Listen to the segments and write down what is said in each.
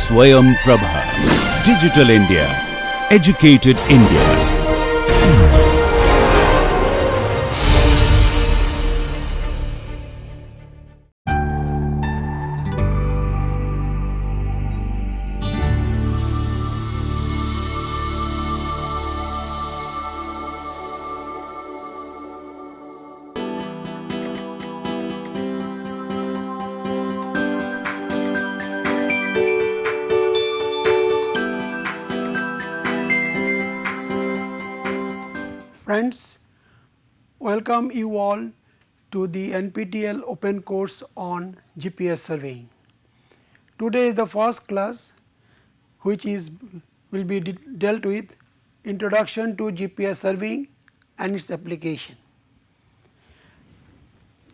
Swayam Prabha. Digital India. Educated India. Friends, welcome you all to the NPTEL open course on GPS surveying. Today is the first class which will be dealt with introduction to GPS surveying and its application.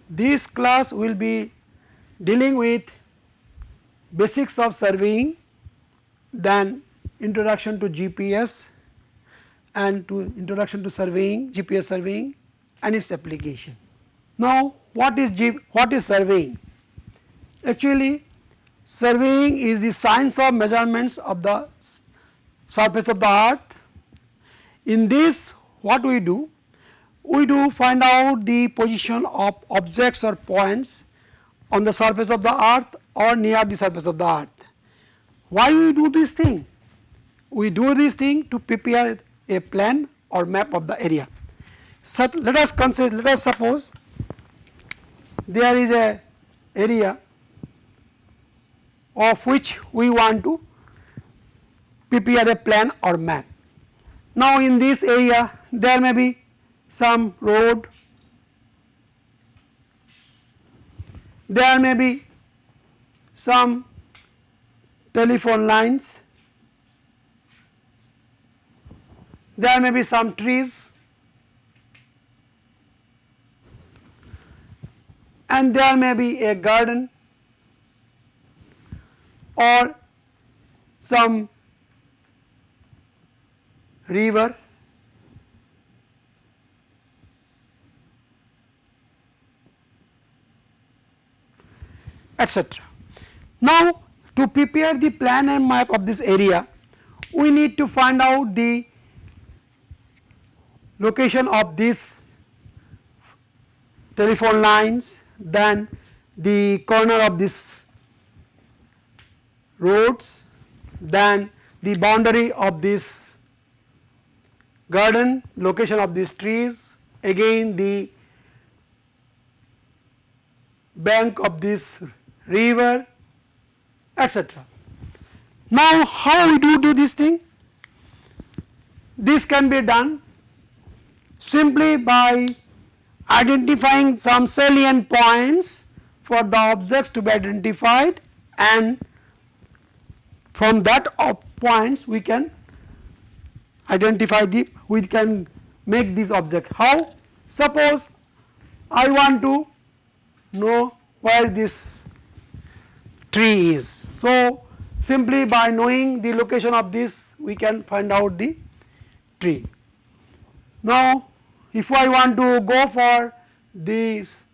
This class will be dealing with basics of surveying, then introduction to GPS and to introduction to surveying, GPS surveying and its application. Now what is surveying? Actually surveying is the science of measurements of the surface of the earth. In this what we do? We do find out the position of objects or points on the surface of the earth or near the surface of the earth. Why we do this thing? We do this thing to prepare a plan or map of the area. So let us suppose there is a area of which we want to prepare a plan or map. Now in this area there may be some road, there may be some telephone lines, there may be some trees, and there may be a garden or some river, etc. Now to prepare the plan and map of this area, we need to find out the location of these telephone lines, then the corner of this roads, then the boundary of this garden, location of these trees, again the bank of this river, etc. Now how we do this thing? This can be done simply by identifying some salient points for the objects to be identified, and from that points we can make these objects. How? Suppose I want to know where this tree is. So simply by knowing the location of this we can find out the tree. Now if I want to go for this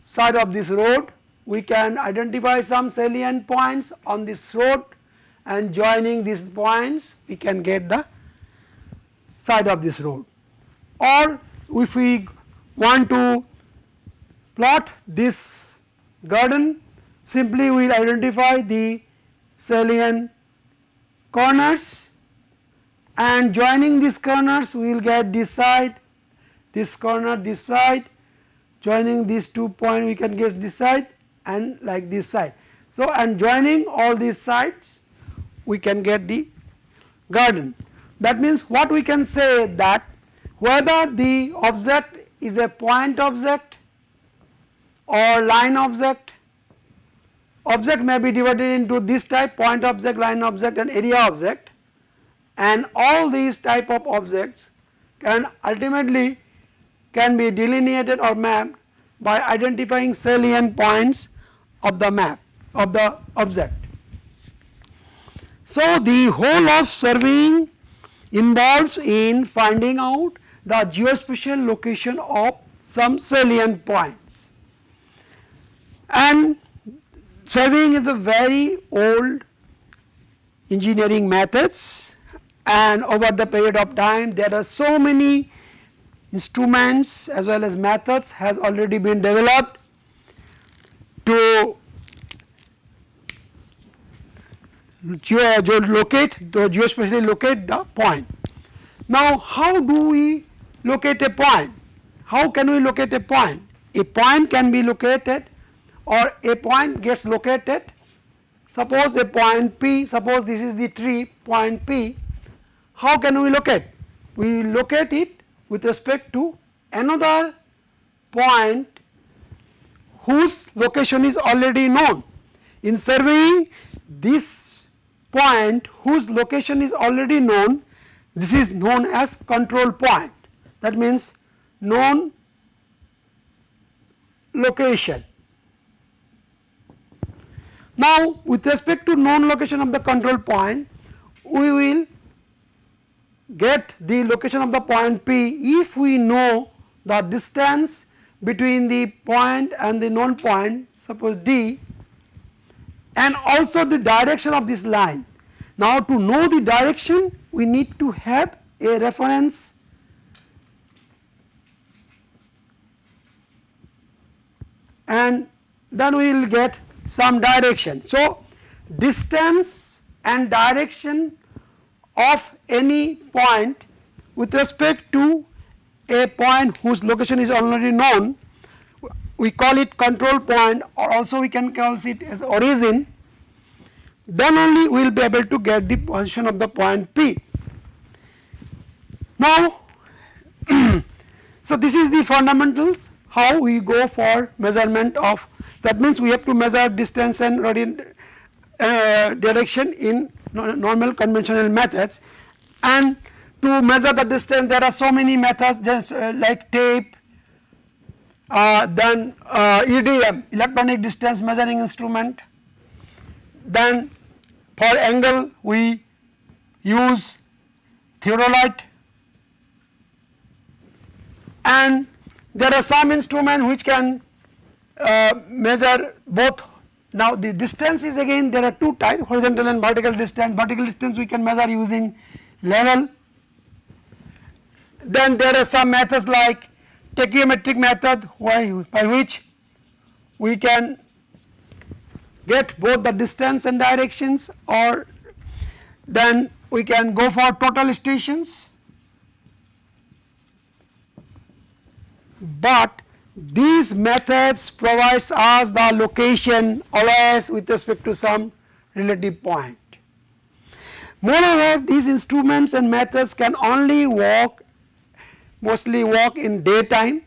side of this road, we can identify some salient points on this road, and joining these points we can get the side of this road. Or if we want to plot this garden, simply we will identify the salient corners, and joining these corners we will get this side, this corner, this side, joining these 2 points we can get this side and like this side. So and joining all these sides we can get the garden. That means what we can say, that whether the object is a point object or line object, object may be divided into this type: point object, line object and area object, and all these type of objects can ultimately be delineated or mapped by identifying salient points of the map of the object. So the whole of surveying involves in finding out the geospatial location of some salient points, and surveying is a very old engineering methods, and over the period of time there are so many instruments as well as methods has already been developed to geospatially locate the point. Now how do we locate a point? How can we locate a point? A point can be located, or a point gets located. Suppose a point P, suppose this is the tree point P. How can we locate? We locate it with respect to another point whose location is already known. In surveying this point whose location is already known, this is known as control point. That means known location. Now with respect to known location of the control point, we will get the location of the point P if we know the distance between the point and the known point, suppose D, and also the direction of this line. Now to know the direction, we need to have a reference and then we will get some direction. So distance and direction of any point with respect to a point whose location is already known, we call it control point, or also we can call it as origin. Then only we will be able to get the position of the point P. Now so this is the fundamentals how we go for measurement of, that means we have to measure distance and direction in normal conventional methods, and to measure the distance there are so many methods, just like tape, then EDM, electronic distance measuring instrument, then for angle we use theodolite, and there are some instruments which can measure both. Now the distance is, again there are two types, horizontal and vertical distance. Vertical distance we can measure using level. Then there are some methods like tachyometric method by which we can get both the distance and directions, or then we can go for total stations. But these methods provides us the location always with respect to some relative point. Moreover, these instruments and methods can only mostly work in daytime,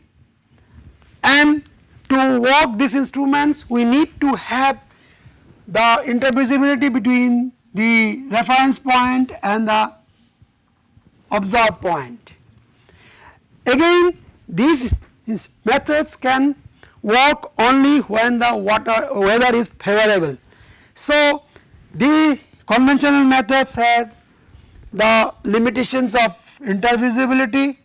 and to work these instruments we need to have the intervisibility between the reference point and the observed point. Again, these methods can work only when the weather is favorable. So the conventional methods have the limitations of intervisibility,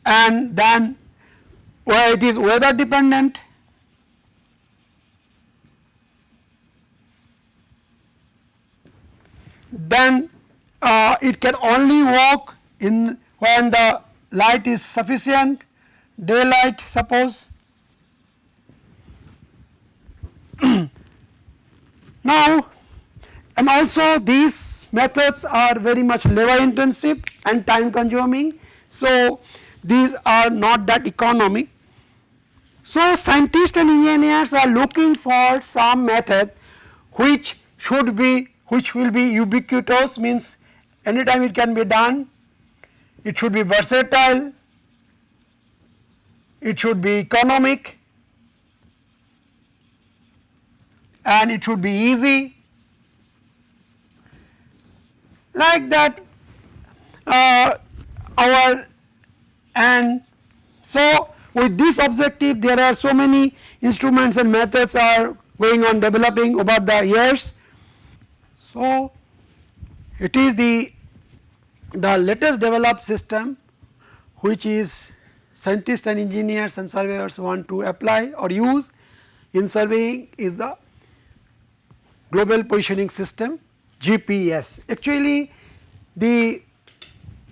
and then where it is weather dependent, then it can only work in when the light is sufficient, daylight suppose. Now, and also these methods are very much labor intensive and time consuming, so these are not that economic. So scientists and engineers are looking for some method which will be ubiquitous, means anytime it can be done, it should be versatile, it should be economic, and it should be easy, like that. And so with this objective there are so many instruments and methods are going on developing over the years. So it is the latest developed system which is scientists and engineers and surveyors want to apply or use, in surveying is the global positioning system, GPS. Actually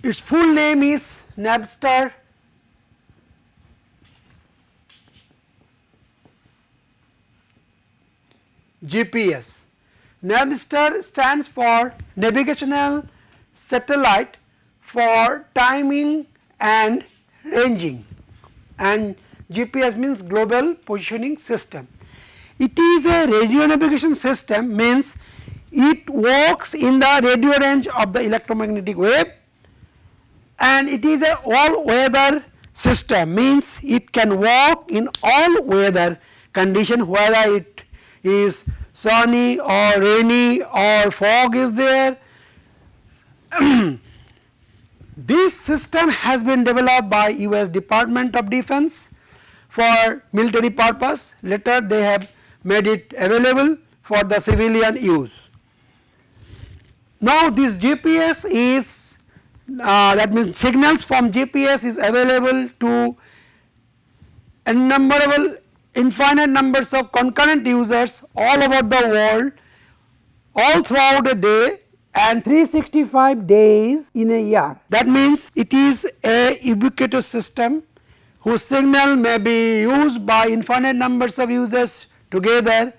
its full name is Navstar GPS. Navstar stands for Navigational Satellite for Timing and Ranging, and GPS means Global Positioning System. It is a radio navigation system, means it works in the radio range of the electromagnetic wave, and it is a all weather system, means it can work in all weather condition, whether it is sunny or rainy or fog is there. This system has been developed by US Department of Defense for military purpose. Later they have made it available for the civilian use. Now this GPS is that means signals from GPS is available to infinite numbers of concurrent users all over the world, all throughout a day and 365 days in a year. That means it is a ubiquitous system whose signal may be used by infinite numbers of users together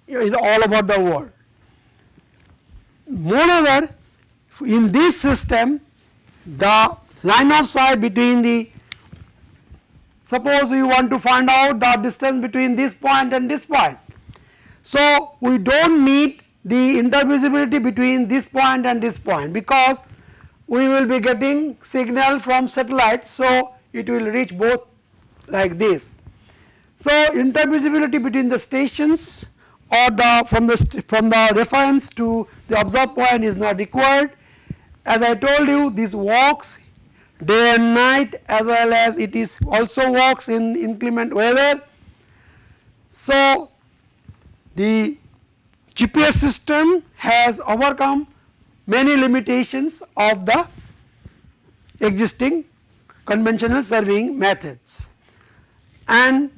in all over the world. Moreover, in this system the line of sight between the, suppose we want to find out the distance between this point and this point. So we do not need the intervisibility between this point and this point, because we will be getting signal from satellite, so it will reach both like this. So intervisibility between the stations or from the reference to the observed point is not required. As I told you, this works day and night, as well as it is also works in inclement weather. So the GPS system has overcome many limitations of the existing conventional surveying methods, and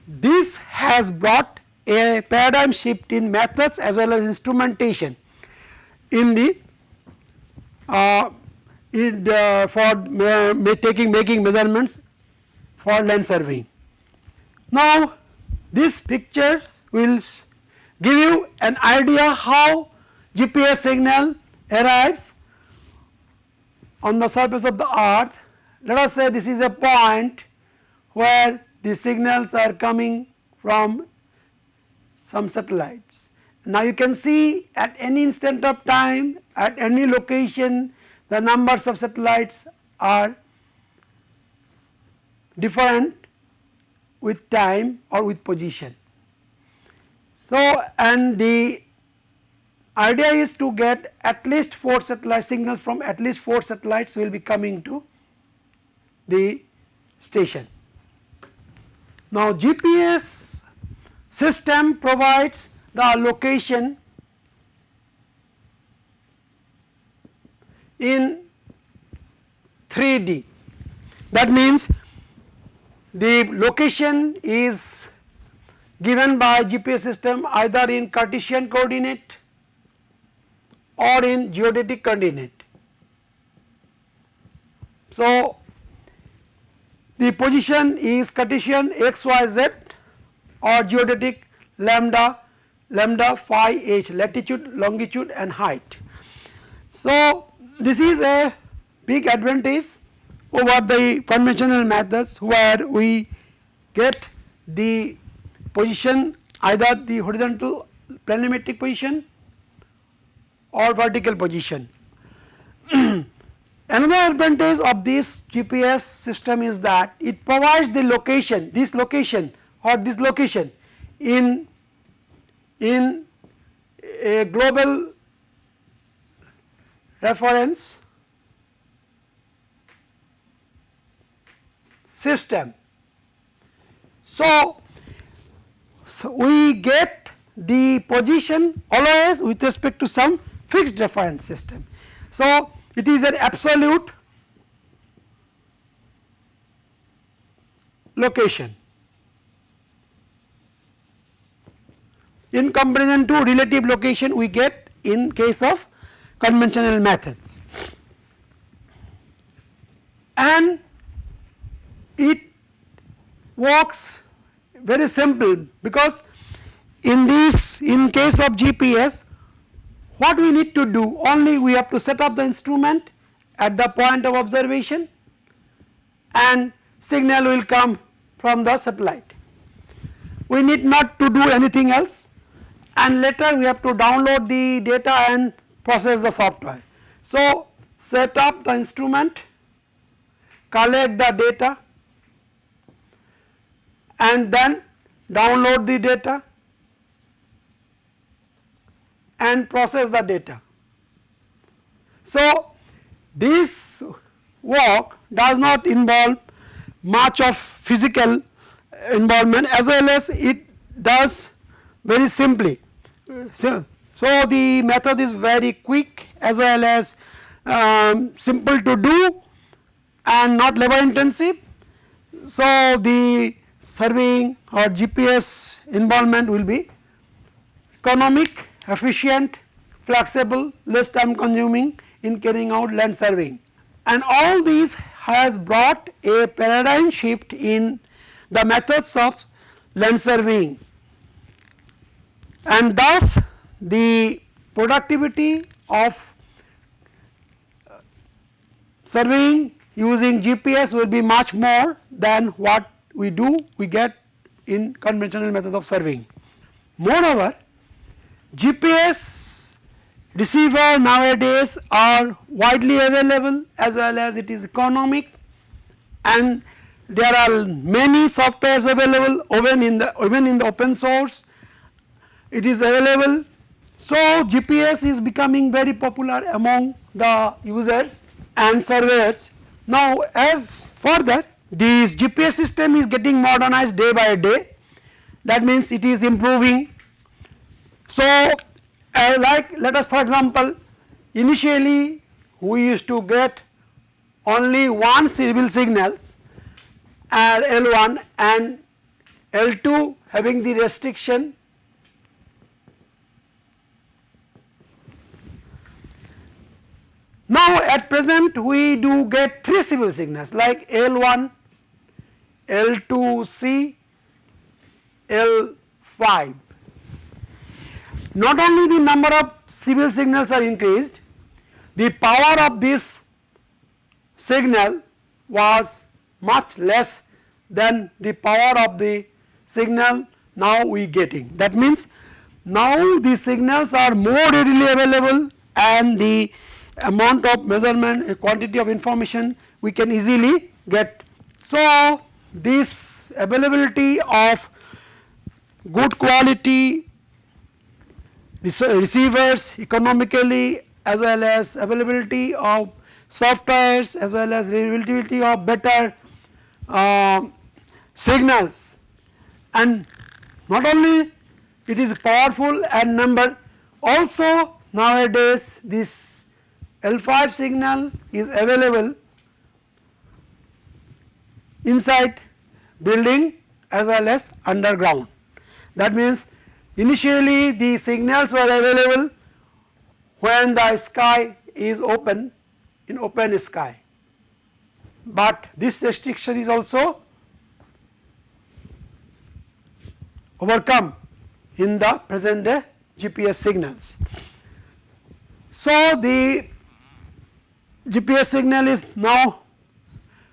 this has brought a paradigm shift in methods as well as instrumentation in the making measurements for land surveying. Now this picture will give you an idea how GPS signal arrives on the surface of the earth. Let us say this is a point where the signals are coming from some satellites. Now you can see at any instant of time, at any location, the numbers of satellites are different with time or with position. So and the idea is to get at least 4 satellite signals from at least 4 satellites will be coming to the station. Now GPS system provides the location in 3D. That means the location is given by GPS system either in Cartesian coordinate or in geodetic coordinate. So the position is Cartesian x, y, z or geodetic lambda phi h, latitude, longitude and height. So this is a big advantage over the conventional methods where we get the position either the horizontal planimetric position or vertical position. Another advantage of this GPS system is that it provides the location, this location or this location in a global reference system. So we get the position always with respect to some fixed reference system. So it is an absolute location. in comparison to relative location we get in case of conventional methods. And it works very simple, because in case of GPS, what we need to do, only we have to set up the instrument at the point of observation and signal will come from the satellite. We need not to do anything else, and later we have to download the data and process the software. So set up the instrument, collect the data, and then download the data and process the data. So this work does not involve much of physical involvement, as well as it does very simply. So the method is very quick as well as simple to do and not labor intensive. So the surveying or GPS involvement will be economic, efficient, flexible, less time consuming in carrying out land surveying. And all these has brought a paradigm shift in the methods of land surveying, and thus the productivity of surveying using GPS will be much more than what we get in conventional method of surveying. Moreover, GPS receiver nowadays are widely available, as well as it is economic, and there are many softwares available even in the open source it is available. So GPS is becoming very popular among the users and surveyors. Now as further this GPS system is getting modernized day by day, that means it is improving. So like let us for example, initially we used to get only one civil signals, L1 and L2 having the restriction. Now at present we do get 3 civil signals like L1, L2C, L5. Not only the number of civil signals are increased, the power of this signal was much less than the power of the signal now we getting. That means now the signals are more readily available and the amount of measurement, quantity of information we can easily get. So this availability of good quality receivers economically, as well as availability of softwares, as well as availability of better signals, and not only it is powerful and number, also nowadays this L5 signal is available inside building as well as underground. That means initially the signals were available when the sky is open, in open sky, but this restriction is also overcome in the present day GPS signals. So the GPS signal is now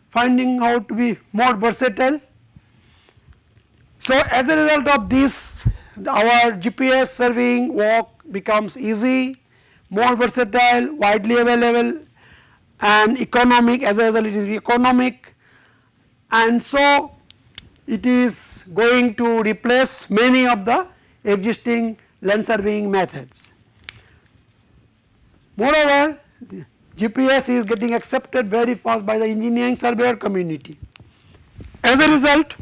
finding out to be more versatile. So as a result of this, our GPS surveying work becomes easy, more versatile, widely available and economic. As a result it is economic, and so it is going to replace many of the existing land surveying methods. Moreover, GPS is getting accepted very fast by the engineering surveyor community. As a result,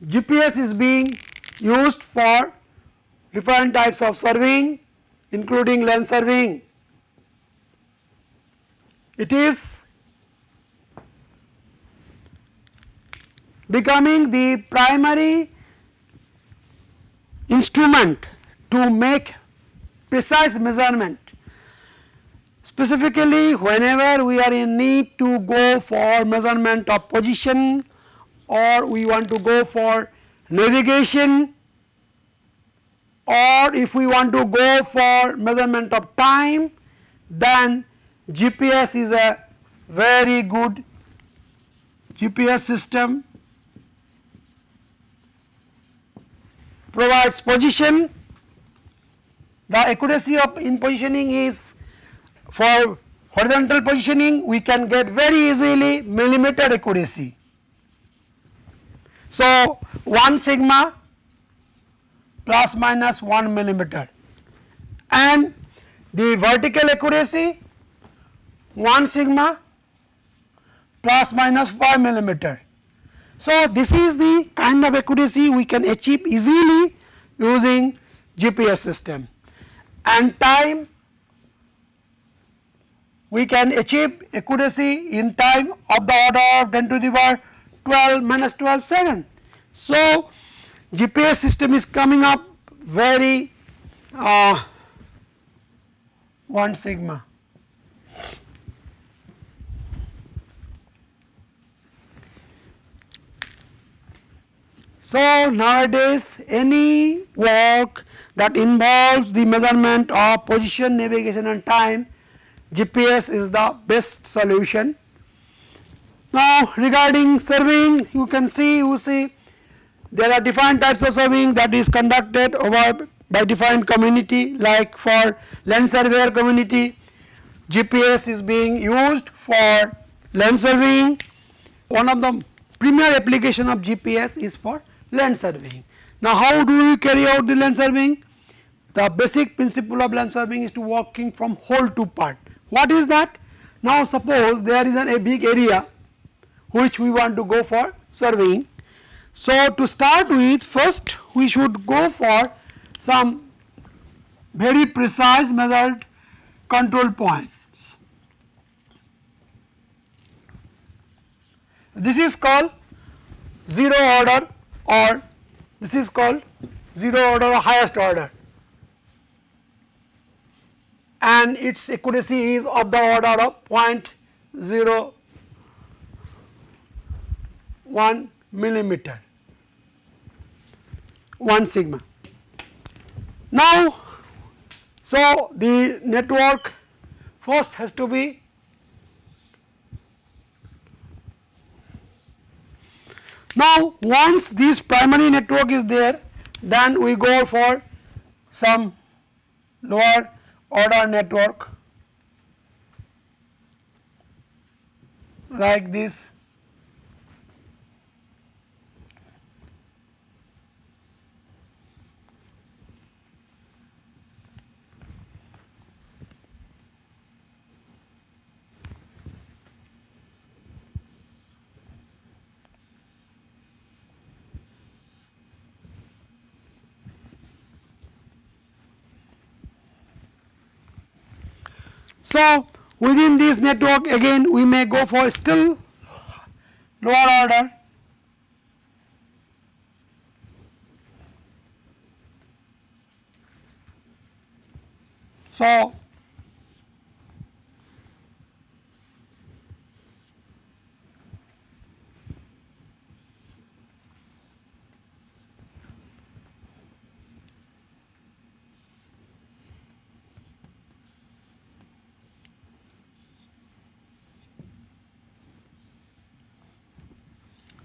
GPS is being used for different types of surveying, including land surveying. It is becoming the primary instrument to make precise measurement. Specifically, whenever we are in need to go for measurement of position, or we want to go for navigation, or if we want to go for measurement of time, then GPS is a very good GPS system. Provides position. The accuracy of in positioning is, for horizontal positioning we can get very easily millimeter accuracy. So 1 sigma plus minus 1 millimeter, and the vertical accuracy 1 sigma plus minus 5 millimeter. So this is the kind of accuracy we can achieve easily using GPS system. And time, we can achieve accuracy in time of the order of 10 to the power 12 minus 12 second. So GPS system is coming up very 1 sigma. So nowadays any work that involves the measurement of position, navigation and time, GPS is the best solution. Now regarding surveying, you see there are different types of surveying that is conducted over by different community. Like for land surveyor community, GPS is being used for land surveying. One of the premier application of GPS is for land surveying. Now how do we carry out the land surveying? The basic principle of land surveying is to working from whole to part. What is that? Now suppose there is a big area which we want to go for surveying. So to start with, first we should go for some very precise measured control points. This is called zero order, or this is called zero order or highest order, and its accuracy is of the order of 0.01 millimeter, 1 sigma. Now, so the network first has to be now once this primary network is there, then we go for some lower order network like this. So within this network again we may go for still lower order. So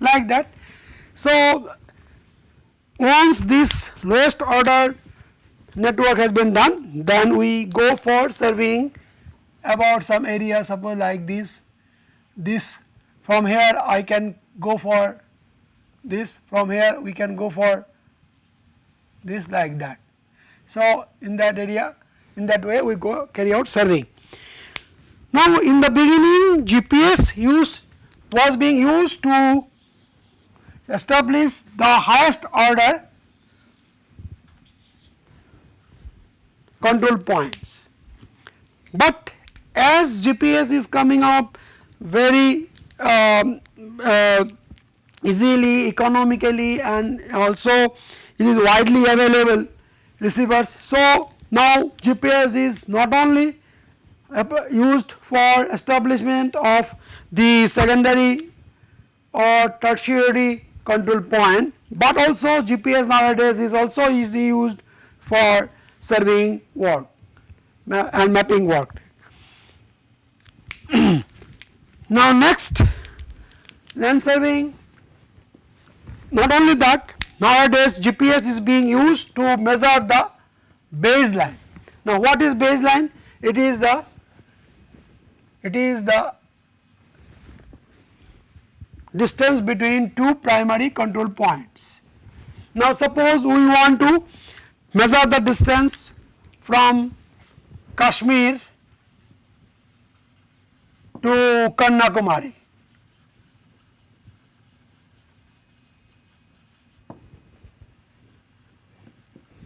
like that. So once this lowest order network has been done, then we go for surveying about some area, suppose like this. From here I can go for this, from here we can go for this, like that. So in that area, in that way we go carry out surveying. Now in the beginning GPS was being used to establish the highest order control points, but as GPS is coming up very easily, economically, and also it is widely available, receivers. So now GPS is not only used for establishment of the secondary or tertiary control point, but also GPS nowadays is also easily used for surveying work and mapping work. Now next, land surveying. Not only that, nowadays GPS is being used to measure the baseline. Now what is baseline? It is the distance between two primary control points. Now suppose we want to measure the distance from Kashmir to Kanyakumari.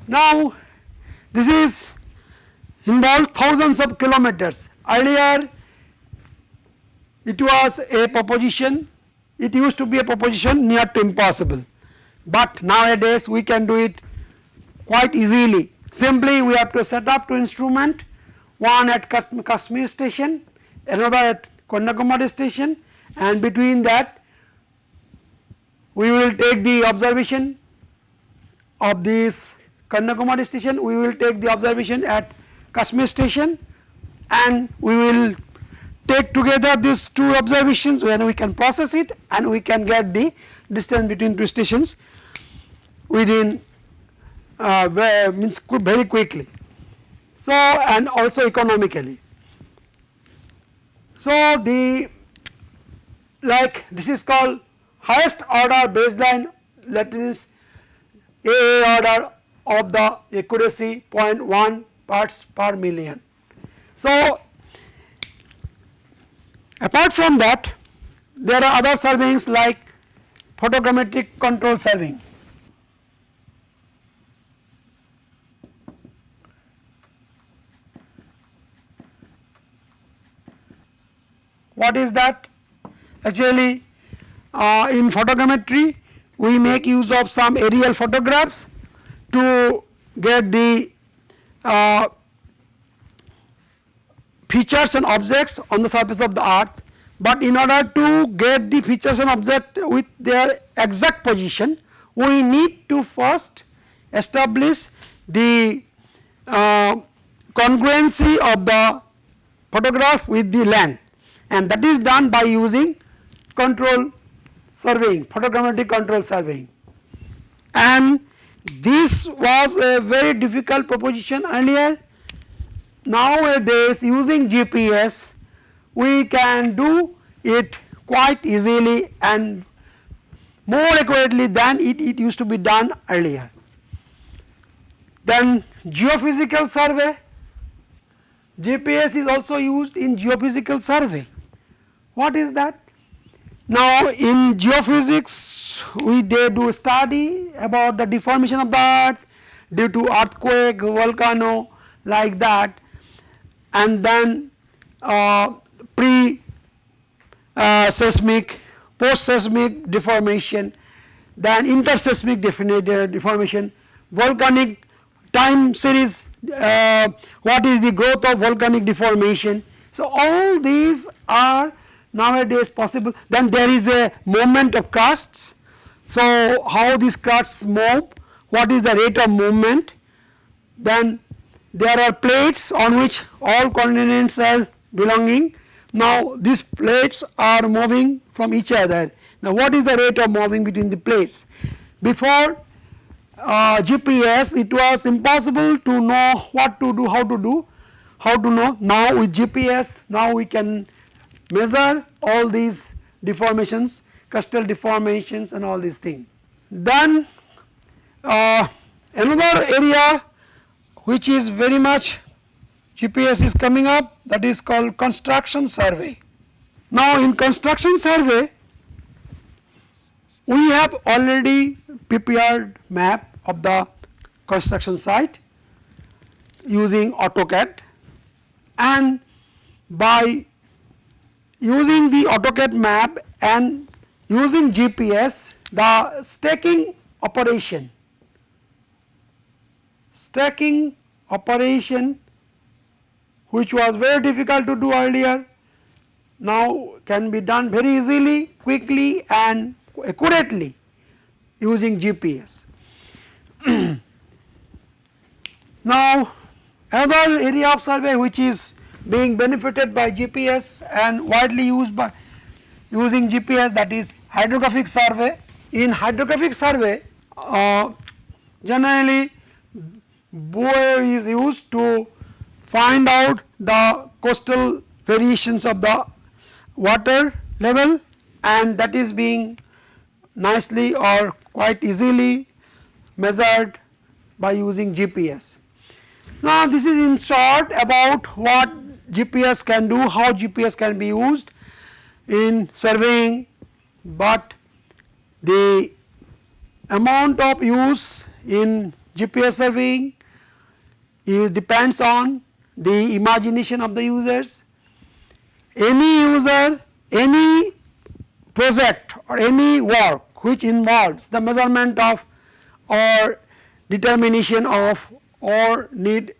Now this is involved thousands of kilometers. Earlier it was a proposition, it used to be a proposition near to impossible, but nowadays we can do it quite easily. Simply we have to set up two instruments, one at Kashmir station, another at Kanyakumari station, and between that we will take the observation of this Kanyakumari station, we will take the observation at Kashmir station, and we will take together these two observations when we can process it, and we can get the distance between two stations within means very quickly. So and also economically. So the this is called highest order baseline, that means AA order of the accuracy 0.1 parts per million. So apart from that, there are other surveyings like photogrammetric control surveying. What is that? Actually in photogrammetry we make use of some aerial photographs to get the features and objects on the surface of the earth, but in order to get the features and objects with their exact position, we need to first establish the congruency of the photograph with the land, and that is done by using control surveying, photogrammetric control surveying. And this was a very difficult proposition earlier. Nowadays using GPS we can do it quite easily and more accurately than it used to be done earlier. Then geophysical survey, GPS is also used in geophysical survey. What is that? Now in geophysics we do study about the deformation of the earth due to earthquake, volcano, like that, and then pre-seismic, post-seismic deformation, then inter-seismic deformation, volcanic time series, what is the growth of volcanic deformation. So all these are nowadays possible. Then there is a movement of crusts. So how these crusts move, what is the rate of movement. Then there are plates on which all continents are belonging. Now these plates are moving from each other. Now what is the rate of moving between the plates? Before GPS it was impossible to know what to do, how to know. Now with GPS now we can measure all these deformations, crustal deformations and all these things. Then another area which is very much GPS is coming up, that is called construction survey. Now in construction survey we have already prepared map of the construction site using AutoCAD, and by using the AutoCAD map and using GPS, the staking operation stacking operation which was very difficult to do earlier now can be done very easily, quickly and accurately using GPS. Now another area of survey which is being benefited by GPS and widely used by using GPS, that is hydrographic survey. In hydrographic survey generally buoy is used to find out the coastal variations of the water level, and that is being nicely or quite easily measured by using GPS. Now this is in short about what GPS can do, how GPS can be used in surveying, but the amount of use in GPS surveying depends on the imagination of the users. Any user, any project or any work which involves the measurement of or determination of or need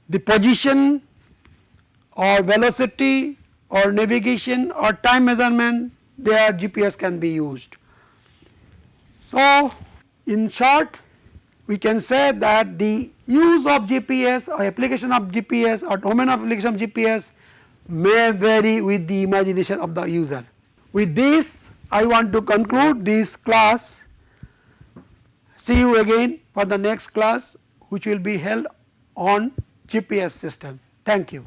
the position or velocity or navigation or time measurement, there GPS can be used. So in short, we can say that the use of GPS or application of GPS or domain of application of GPS may vary with the imagination of the user. With this I want to conclude this class. See you again for the next class which will be held on GPS system. Thank you.